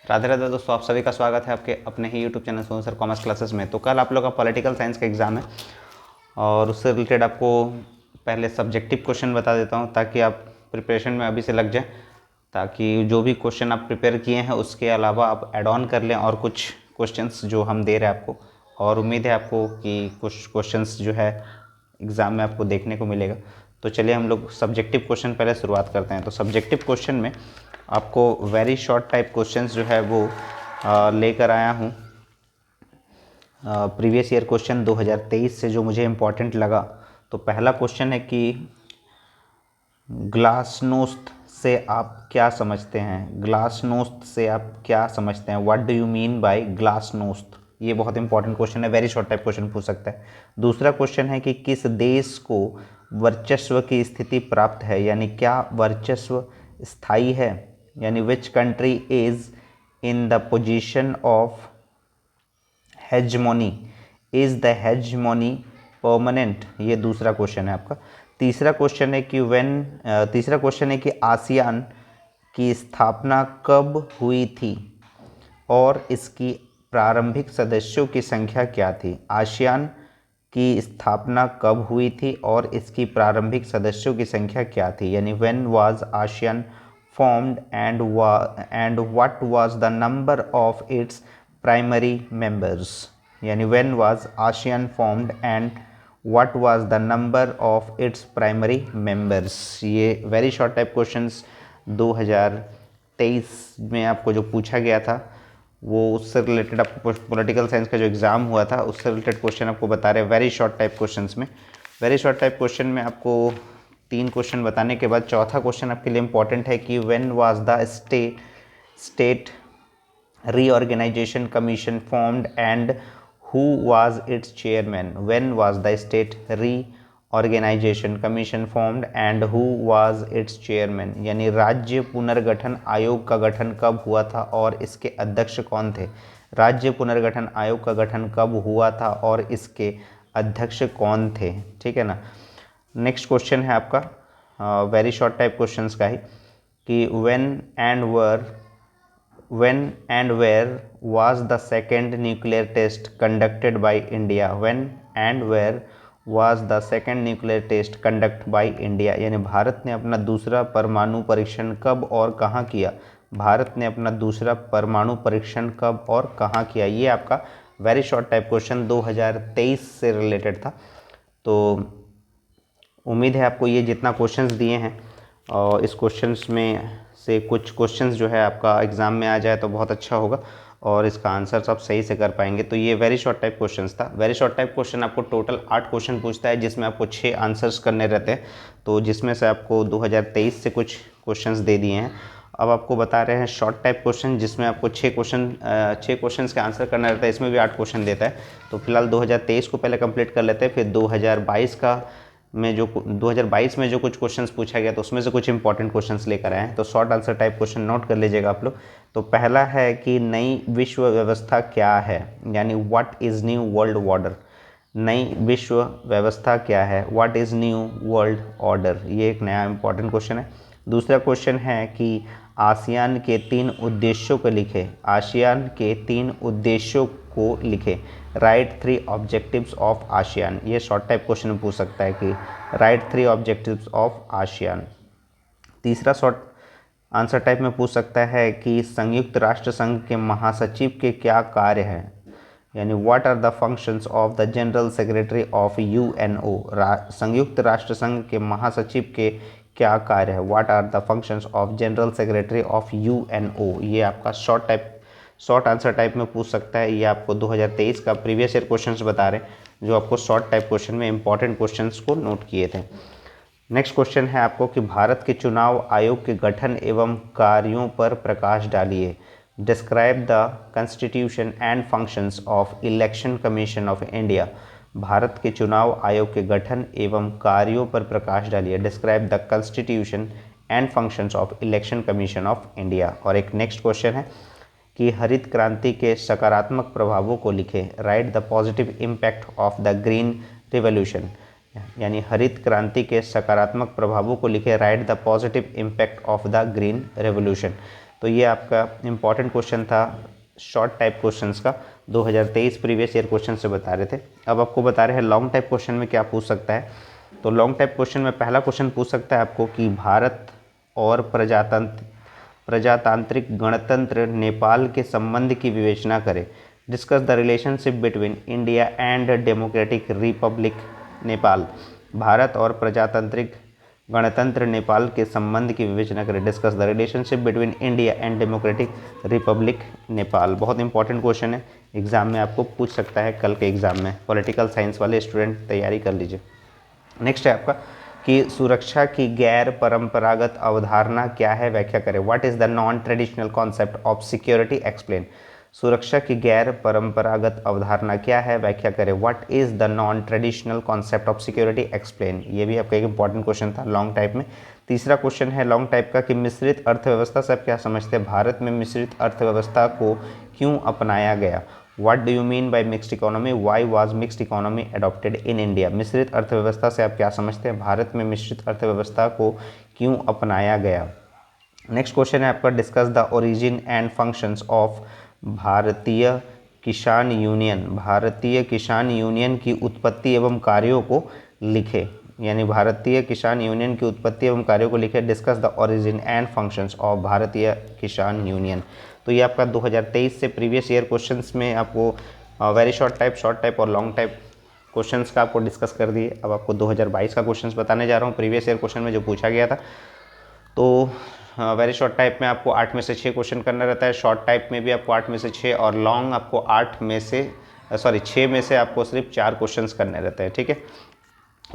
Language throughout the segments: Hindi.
राधे राधे दोस्तों, आप सभी का स्वागत है आपके अपने ही YouTube channel Sonu sir commerce classes में। तो कल आप लोग का पॉलिटिकल साइंस का एग्ज़ाम है और उससे रिलेटेड आपको पहले सब्जेक्टिव क्वेश्चन बता देता हूं ताकि आप प्रिपरेशन में अभी से लग जाएं, ताकि जो भी क्वेश्चन आप प्रिपेयर किए हैं उसके अलावा आप ऐड ऑन कर लें और कुछ क्वेश्चंस जो हम दे रहे हैं आपको, और उम्मीद है आपको कि कुछ क्वेश्चंस जो है एग्ज़ाम में आपको देखने को मिलेगा। तो चलिए हम लोग सब्जेक्टिव क्वेश्चन पहले शुरुआत करते हैं। तो सब्जेक्टिव क्वेश्चन में आपको वेरी शॉर्ट टाइप क्वेश्चंस जो है वो लेकर आया हूँ प्रीवियस ईयर क्वेश्चन 2023 से जो मुझे इम्पोर्टेंट लगा। तो पहला क्वेश्चन है कि ग्लासनोस्त से आप क्या समझते हैं। ग्लासनोस्त से आप क्या समझते हैं, what do you mean by glasnost. ये बहुत इंपॉर्टेंट क्वेश्चन है, वेरी शॉर्ट टाइप क्वेश्चन पूछ सकता है। दूसरा क्वेश्चन है कि किस देश को वर्चस्व की स्थिति प्राप्त है, यानी क्या वर्चस्व स्थायी है, यानी which country is in the position of hegemony, is the hegemony permanent. ये दूसरा क्वेश्चन है आपका। तीसरा क्वेश्चन है कि आसियान की स्थापना कब हुई थी और इसकी प्रारंभिक सदस्यों की संख्या क्या थी। आसियान की स्थापना कब हुई थी और इसकी प्रारंभिक सदस्यों की संख्या क्या थी, यानी when was ASEAN formed and what was the number of its primary members, यानी when was ASEAN formed and what was the number of its primary members। ये वेरी शॉर्ट टाइप क्वेश्चंस 2023 में आपको जो पूछा गया था वो उससे रिलेटेड, आपको पॉलिटिकल साइंस का जो एग्ज़ाम हुआ था उससे रिलेटेड क्वेश्चन आपको बता रहे हैं वेरी शॉर्ट टाइप क्वेश्चंस में। वेरी शॉर्ट टाइप क्वेश्चन में आपको 3 क्वेश्चन बताने के बाद चौथा क्वेश्चन आपके लिए इंपॉर्टेंट है कि when was the state reorganisation commission formed and who was its chairman. When was the state reorganisation commission formed and who was its chairman, यानी राज्य पुनर्गठन आयोग का गठन कब हुआ था और इसके अध्यक्ष कौन थे। राज्य पुनर्गठन आयोग का गठन कब हुआ था और इसके अध्यक्ष कौन थे, ठीक है ना। नेक्स्ट क्वेश्चन है आपका वेरी शॉर्ट टाइप क्वेश्चंस का ही कि when and where was the second nuclear test conducted by India. When and where was the second nuclear test conduct by India, यानी भारत ने अपना दूसरा परमाणु परीक्षण कब और कहाँ किया। भारत ने अपना दूसरा परमाणु परीक्षण कब और कहाँ किया। ये आपका वेरी शॉर्ट टाइप क्वेश्चन 2023 से रिलेटेड था। तो उम्मीद है आपको ये जितना क्वेश्चंस दिए हैं और इस क्वेश्चंस में से कुछ क्वेश्चंस जो है आपका एग्ज़ाम में आ जाए तो बहुत अच्छा होगा और इसका आंसर आप सही से कर पाएंगे। तो ये वेरी शॉर्ट टाइप क्वेश्चंस था। वेरी शॉर्ट टाइप क्वेश्चन आपको टोटल 8 क्वेश्चन पूछता है जिसमें आपको 6 आंसर्स करने रहते हैं। तो जिसमें से आपको 2023 से कुछ क्वेश्चंस दे दिए हैं। अब आपको बता रहे हैं शॉर्ट टाइप क्वेश्चन जिसमें आपको 6 क्वेश्चंस के आंसर करना रहता है। इसमें भी 8 क्वेश्चन देता है। तो फिलहाल 2023 को पहले कंप्लीट कर लेते हैं, फिर 2022 में जो कुछ क्वेश्चंस पूछा गया तो उसमें से कुछ इंपॉर्टेंट क्वेश्चंस लेकर आए हैं। तो short answer type question note कर लीजिएगा आप लोग। तो पहला है कि नई विश्व व्यवस्था क्या है, यानी what is new world order. नई विश्व व्यवस्था क्या है, what is new world order. ये एक नया इंपॉर्टेंट क्वेश्चन है। दूसरा क्वेश्चन है कि आसियान के 3 उद्देश्यों को लिखे। आसियान के 3 उद्देश्यों को लिखे। Right 3 objectives of ASEAN. ये शॉर्ट टाइप क्वेश्चन में पूछ सकता है कि राइट 3 ऑब्जेक्टिव्स ऑफ आसियान। तीसरा शॉर्ट आंसर टाइप में पूछ सकता है कि संयुक्त राष्ट्र संघ के महासचिव के क्या कार्य हैं, यानी what are the functions of the general secretary of UNO. संयुक्त राष्ट्र संघ के महासचिव के क्या कार्य है, what are the functions of general secretary of UNO. ये आपका शॉर्ट आंसर टाइप में पूछ सकता है। ये आपको 2023 का प्रीवियस ईयर क्वेश्चंस बता रहे हैं जो आपको शॉर्ट टाइप क्वेश्चन में इंपॉर्टेंट क्वेश्चंस को नोट किए थे। नेक्स्ट क्वेश्चन है आपको कि भारत के चुनाव आयोग के गठन एवं कार्यों पर प्रकाश डालिए। Describe the constitution and functions of election commission of India. Bharat के चुनाव आयोग के गठन एवं कार्यों पर प्रकाश डालिए। Describe the constitution and functions of election commission of India. और एक नेक्स्ट क्वेश्चन है कि हरित क्रांति के सकारात्मक प्रभावों को लिखें। Write the positive impact of the green revolution, यानी हरित क्रांति के सकारात्मक प्रभावों को लिखें। Write the positive impact of the green revolution. तो ये आपका इम्पॉर्टेंट क्वेश्चन था शॉर्ट टाइप क्वेश्चंस का, 2023 प्रीवियस ईयर क्वेश्चन से बता रहे थे। अब आपको बता रहे हैं लॉन्ग टाइप क्वेश्चन में क्या पूछ सकता है। तो लॉन्ग टाइप क्वेश्चन में पहला क्वेश्चन पूछ सकता है आपको कि भारत और प्रजातांत्रिक गणतंत्र नेपाल के संबंध की विवेचना करें। Discuss the relationship between India and democratic Republic Nepal. Bharat और प्रजातांत्रिक गणतंत्र नेपाल के संबंध की विवेचना करें। Discuss the relationship between India and democratic Republic Nepal. बहुत इंपॉर्टेंट क्वेश्चन है, एग्जाम में आपको पूछ सकता है, कल के एग्जाम में। पॉलिटिकल साइंस वाले स्टूडेंट तैयारी कर लीजिए। नेक्स्ट है आपका कि सुरक्षा की गैर परंपरागत अवधारणा क्या है, व्याख्या करें। What is the non traditional concept of security, explain. सुरक्षा की गैर परंपरागत अवधारणा क्या है, व्याख्या करें। What is the non traditional concept of security, explain. ये भी आपका एक इंपॉर्टेंट क्वेश्चन था लॉन्ग टाइप में। तीसरा क्वेश्चन है लॉन्ग टाइप का कि मिश्रित अर्थव्यवस्था से आप क्या समझते हैं। भारत में मिश्रित अर्थव्यवस्था को क्यों अपनाया गया। What do you mean by mixed economy, why was mixed economy adopted in India. मिश्रित अर्थव्यवस्था से आप क्या समझते हैं, भारत में मिश्रित अर्थव्यवस्था को क्यों अपनाया गया। नेक्स्ट क्वेश्चन है आपका discuss the origin and functions of भारतीय किसान यूनियन। भारतीय किसान यूनियन की उत्पत्ति एवं कार्यों को लिखे, यानी भारतीय किसान यूनियन की उत्पत्ति एवं कार्यों को लिखे। Discuss the origin and functions of भारतीय किसान यूनियन। तो ये आपका 2023 से प्रीवियस ईयर क्वेश्चंस में आपको वेरी शॉर्ट टाइप और लॉन्ग टाइप क्वेश्चंस का आपको डिस्कस कर दिए। अब आपको 2022 का क्वेश्चंस बताने जा रहा हूँ, प्रीवियस ईयर क्वेश्चन में जो पूछा गया था। तो वेरी शॉर्ट टाइप में आपको 8 में से 6 क्वेश्चन करना रहता है, शॉर्ट टाइप में भी आपको 8 में से 6 और लॉन्ग आपको 6 में से आपको सिर्फ 4 क्वेश्चंस करने रहते हैं, ठीक है।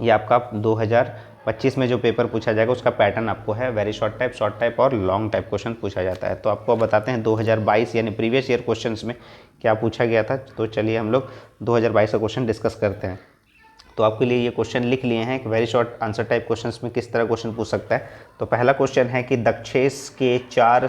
ये आपका 2025 में जो पेपर पूछा जाएगा उसका पैटर्न आपको है, वेरी शॉर्ट टाइप और लॉन्ग टाइप क्वेश्चन पूछा जाता है। तो आपको बताते हैं 2022 यानी प्रीवियस ईयर क्वेश्चंस में क्या पूछा गया था। तो चलिए हम लोग 2022 का क्वेश्चन डिस्कस करते हैं। तो आपके लिए ये क्वेश्चन लिख लिए हैं कि very short answer type questions में किस तरह क्वेश्चन पूछ सकता है। तो पहला क्वेश्चन है कि दक्षेस के 4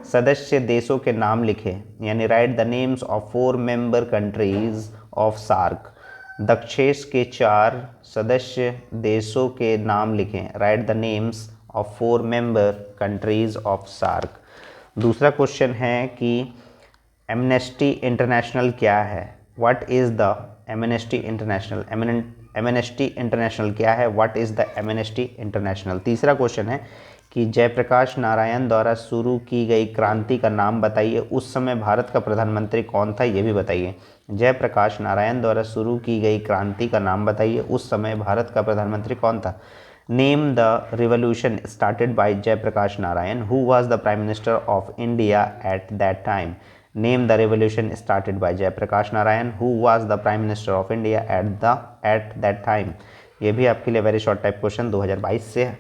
सदस्य देशों के नाम लिखें, यानी write the names of 4 member countries of SAARC. दक्षेस के 4 सदस्य देशों के नाम लिखें, write the names of 4 member countries of SAARC. दूसरा क्वेश्चन है कि एमनेस्टी इंटरनेशनल क्या है, what is the Amnesty International. Amnesty International क्या है, what is the Amnesty International. तीसरा क्वेश्चन है कि जयप्रकाश नारायण द्वारा शुरू की गई क्रांति का नाम बताइए, उस समय भारत का प्रधानमंत्री कौन था, ये भी बताइए। जयप्रकाश नारायण द्वारा शुरू की गई क्रांति का नाम बताइए, उस समय भारत का प्रधानमंत्री कौन था। Name the revolution started by Jayaprakash Narayan, who was the prime minister of India at that time. Name the revolution started by Jayaprakash Narayan, who was the prime minister of India at that time. ये भी आपके लिए वेरी शॉर्ट टाइप क्वेश्चन 2022 से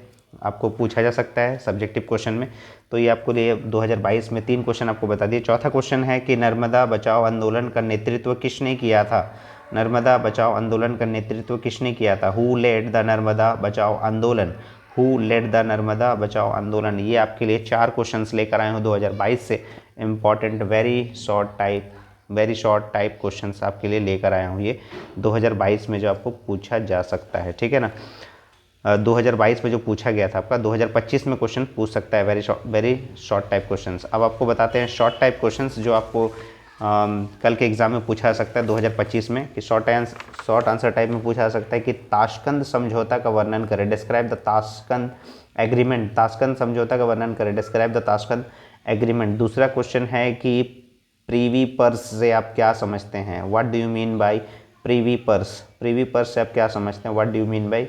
आपको पूछा जा सकता है सब्जेक्टिव क्वेश्चन में। तो ये आपको लिए 2022 में 3 क्वेश्चन आपको बता दिए। चौथा क्वेश्चन है कि नर्मदा बचाओ आंदोलन का नेतृत्व किसने किया था। नर्मदा बचाओ आंदोलन का नेतृत्व किसने किया था, हु लेड द नर्मदा बचाओ आंदोलन, हु लेड द नर्मदा बचाओ आंदोलन। ये आपके लिए 4 क्वेश्चंस लेकर आए हूँ 2022 से, important very short type questions आपके लिए लेकर आया हूँ ये 2022 में जो आपको पूछा जा सकता है, ठीक है ना। 2022 में जो पूछा गया था आपका 2025 में क्वेश्चन पूछ सकता है, वेरी शॉर्ट टाइप क्वेश्चंस। अब आपको बताते हैं शॉर्ट टाइप क्वेश्चंस जो आपको कल के एग्जाम में पूछा जा सकता है 2025 में। कि शॉर्ट आंसर टाइप में पूछा जा सकता है कि ताशकंद समझौता का वर्णन करें, describe the Tashkent agreement. Tashkent समझौता का वर्णन करें, डिस्क्राइब द ताशकंद एग्रीमेंट। दूसरा क्वेश्चन है कि प्रीवी पर्स से आप क्या समझते हैं, what do you mean by Privi purse. Privi purse से आप क्या समझते हैं, what do you mean by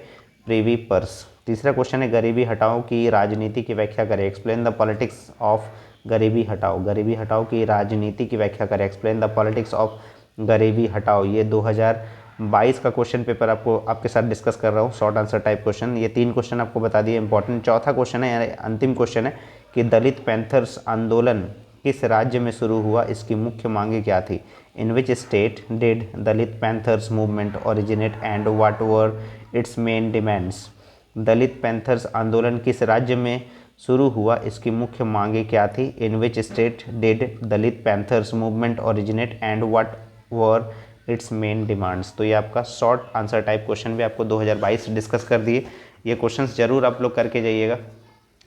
Privi purse. तीसरा क्वेश्चन है गरीबी हटाओ की राजनीति की व्याख्या करें, एक्सप्लेन द पॉलिटिक्स ऑफ गरीबी हटाओ। गरीबी हटाओ की राजनीति की व्याख्या करें, एक्सप्लेन द पॉलिटिक्स ऑफ गरीबी हटाओ। ये 2022 का क्वेश्चन पेपर आपके साथ डिस्कस कर रहा हूँ, शॉर्ट आंसर टाइप क्वेश्चन। ये 3 क्वेश्चन आपको बता दिए इंपॉर्टेंट। चौथा क्वेश्चन है यानी अंतिम क्वेश्चन है कि दलित पैंथर्स आंदोलन किस राज्य में शुरू हुआ, इसकी मुख्य मांगे क्या थी। In which state did Dalit Panthers movement originate and what were its main demands. Dalit Panthers आंदोलन किस राज्य में शुरू हुआ, इसकी मुख्य मांगे क्या थी। In which state did Dalit Panthers movement originate and what were its main demands. तो ये आपका शॉर्ट आंसर टाइप क्वेश्चन भी आपको 2022 डिस्कस कर दिए। ये क्वेश्चंस जरूर आप लोग करके जाइएगा।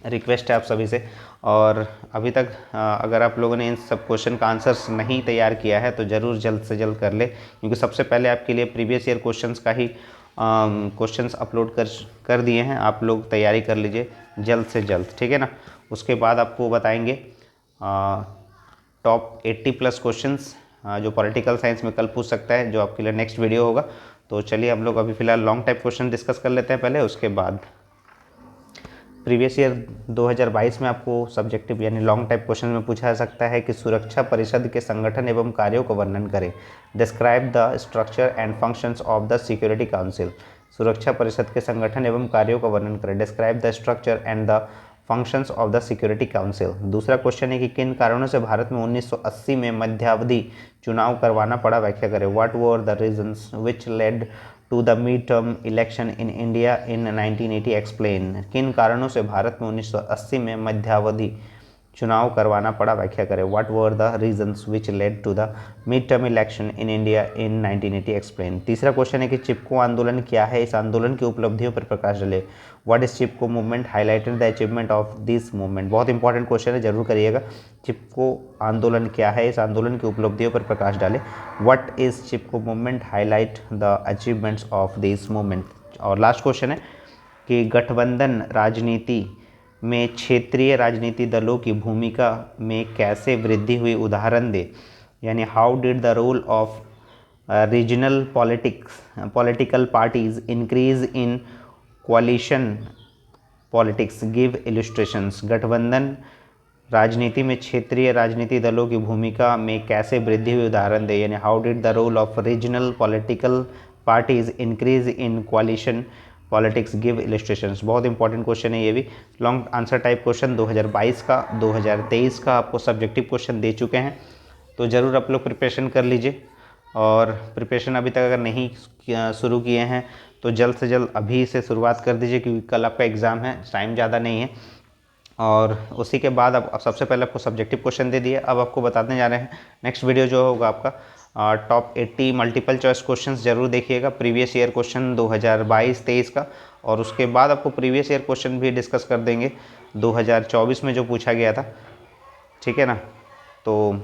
रिक्वेस्ट है आप सभी से। और अभी तक अगर आप लोगों ने इन सब क्वेश्चन का आंसर्स नहीं तैयार किया है तो ज़रूर जल्द से जल्द कर ले, क्योंकि सबसे पहले आपके लिए प्रीवियस ईयर क्वेश्चंस का ही क्वेश्चंस अपलोड कर दिए हैं। आप लोग तैयारी कर लीजिए जल्द से जल्द, ठीक है ना। उसके बाद आपको बताएंगे टॉप 80+ क्वेश्चंस जो पॉलिटिकल साइंस में कल पूछ सकता है, जो आपके लिए नेक्स्ट वीडियो होगा। तो चलिए हम लोग अभी फ़िलहाल लॉन्ग टाइप क्वेश्चन डिस्कस कर लेते हैं पहले, उसके बाद प्रीवियस ईयर 2022 में आपको सब्जेक्टिव यानी लॉन्ग टाइप क्वेश्चन में पूछा जा सकता है कि सुरक्षा परिषद के संगठन एवं कार्यों का वर्णन करें। Describe the structure and functions of the security council. सुरक्षा परिषद के संगठन एवं कार्यों का वर्णन करें। Describe the structure and the functions of the security council. दूसरा क्वेश्चन है कि किन कारणों से भारत में 1980 में मध्यावधि चुनाव करवाना पड़ा, व्याख्या करें। What were the reasons which led to the mid term election in India in 1980, explain. किन कारणों से भारत में 1980 में मध्यावधि चुनाव करवाना पड़ा, व्याख्या करें। What were the reasons which led to the mid term election in India in 1980, explain. तीसरा क्वेश्चन है कि चिपको आंदोलन क्या है, इस आंदोलन की उपलब्धियों पर प्रकाश डाले। What is Chipko movement, highlighted the achievement of this movement. बहुत इंपॉर्टेंट क्वेश्चन है, जरूर करिएगा। चिपको आंदोलन क्या है, इस आंदोलन की उपलब्धियों पर प्रकाश डाले। What is Chipko movement, highlight the achievements of this movement. और लास्ट क्वेश्चन है कि गठबंधन राजनीति में क्षेत्रीय राजनीति दलों की भूमिका में कैसे वृद्धि हुई, उदाहरण दे। यानी how did the role of regional political parties increase in coalition politics, give illustrations. गठबंधन राजनीति में क्षेत्रीय राजनीति दलों की भूमिका में कैसे वृद्धि हुई, उदाहरण दे। यानी how did the role of regional political parties increase in coalition politics, give illustrations. बहुत इंपॉर्टेंट क्वेश्चन है ये भी, लॉन्ग आंसर टाइप क्वेश्चन 2022 का 2023 का आपको सब्जेक्टिव क्वेश्चन दे चुके हैं। तो ज़रूर आप लोग प्रिपरेशन कर लीजिए। और प्रिपरेशन अभी तक अगर नहीं शुरू किए हैं तो जल्द से जल्द अभी से शुरुआत कर दीजिए, क्योंकि कल आपका एग्ज़ाम है, टाइम ज़्यादा नहीं है। और उसी के बाद अब सबसे पहले आपको सब्जेक्टिव क्वेश्चन दे दिए, अब आपको बताने जा रहे हैं नेक्स्ट वीडियो जो होगा आपका टॉप 80 मल्टीपल चॉइस क्वेश्चंस जरूर देखिएगा, प्रीवियस ईयर क्वेश्चन 2022-23 का। और उसके बाद आपको प्रीवियस ईयर क्वेश्चन भी डिस्कस कर देंगे 2024 में जो पूछा गया था, ठीक है ना। तो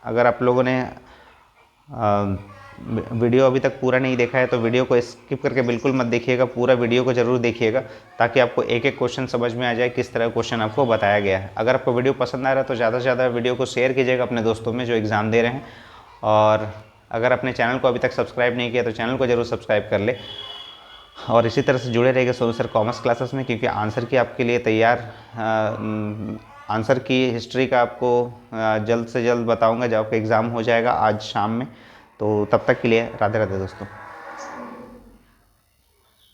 अगर आप लोगों ने वीडियो अभी तक पूरा नहीं देखा है तो वीडियो को स्किप करके बिल्कुल मत देखिएगा, पूरा वीडियो को ज़रूर देखिएगा, ताकि आपको एक एक क्वेश्चन समझ में आ जाए किस तरह क्वेश्चन आपको बताया गया है। अगर आपको वीडियो पसंद आ रहा है तो ज़्यादा से ज़्यादा वीडियो को शेयर कीजिएगा अपने दोस्तों में जो एग्ज़ाम दे रहे हैं। और अगर अपने चैनल को अभी तक सब्सक्राइब नहीं किया तो चैनल को ज़रूर सब्सक्राइब कर ले। और इसी तरह से जुड़े रहेगा सोनू सर कॉमर्स क्लासेस में, क्योंकि आंसर की आपके लिए तैयार आंसर की हिस्ट्री का आपको जल्द से जल्द बताऊंगा जब आपका एग्ज़ाम हो जाएगा आज शाम में। तो तब तक के लिए राधे राधे दोस्तों।